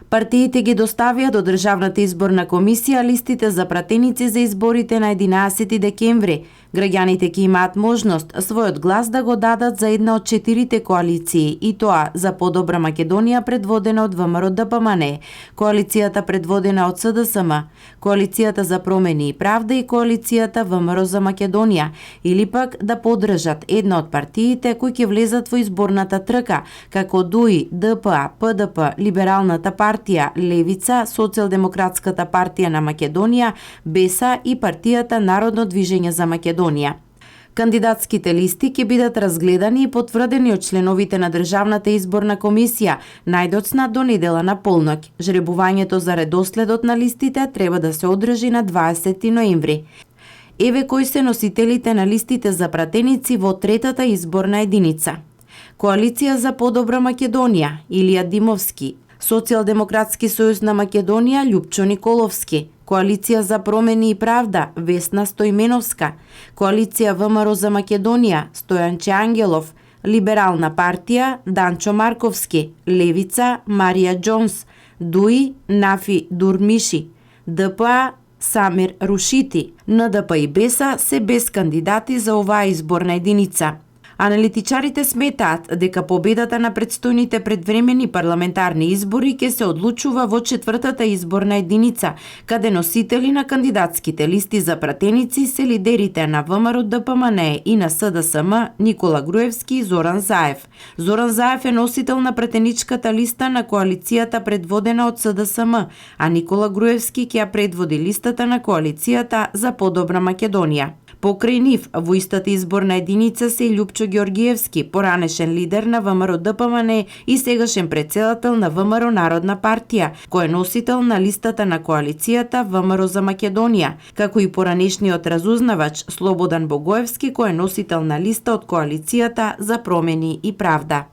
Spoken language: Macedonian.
Партиите ги доставија до Државната изборна комисија листите за пратеници за изборите на 11 декември. Граѓаните ќе имаат можност својот глас да го дадат за една од 4 коалиции, и тоа за Подобра Македонија предводена од ВМРО-ДПМНЕ, коалицијата предводена од СДСМ, коалицијата за промени и правда и коалицијата ВМРО за Македонија, или пак да поддржат една од партиите кои ќе влезат во изборната трка, како ДУИ, ДПА, ПДП, Либералната партија, Левица, Социјалдемократската партија на Македонија, БЕСА и партијата Народно движење за Македонија. Кандидатските листи ќе бидат разгледани и потврдени од членовите на Државната изборна комисија најдоцна до недела на полноќ. Жребувањето за редоследот на листите треба да се одржи на 20 ноември. Еве кои се носителите на листите за пратеници во третата изборна единица. Коалиција за Подобра Македонија, Илија Димовски. Социјалдемократски сојуз на Македонија, Љупчо Николовски. Коалиција за промени и правда, Весна Стојменовска. Коалиција ВМРО за Македонија, Стојанче Ангелов. Либерална партија, Данчо Марковски. Левица, Марија Џонс. ДУИ, Нафи Дурмиши. ДПА, Самир Рушити. НДП и БЕСА се без кандидати за оваа изборна единица. Аналитичарите сметаат дека победата на предстојните предвремени парламентарни избори ќе се одлучува во четвртата изборна единица, каде носители на кандидатските листи за пратеници се лидерите на ВМРО-ДПМНЕ и на СДСМ Никола Груевски и Зоран Заев. Зоран Заев е носител на пратеничката листа на коалицијата предводена од СДСМ, а Никола Груевски ќе ја предводи листата на коалицијата за Подобра Македонија. Покрај нив, во истата изборна единица се и Љупчо Ѓоргиевски, поранешен лидер на ВМРО-ДПМНЕ и сегашен претседател на ВМРО Народна партија, кој е носител на листата на коалицијата ВМРО за Македонија, како и поранешниот разузнавач Слободан Богоевски, кој е носител на листа од коалицијата за промени и правда.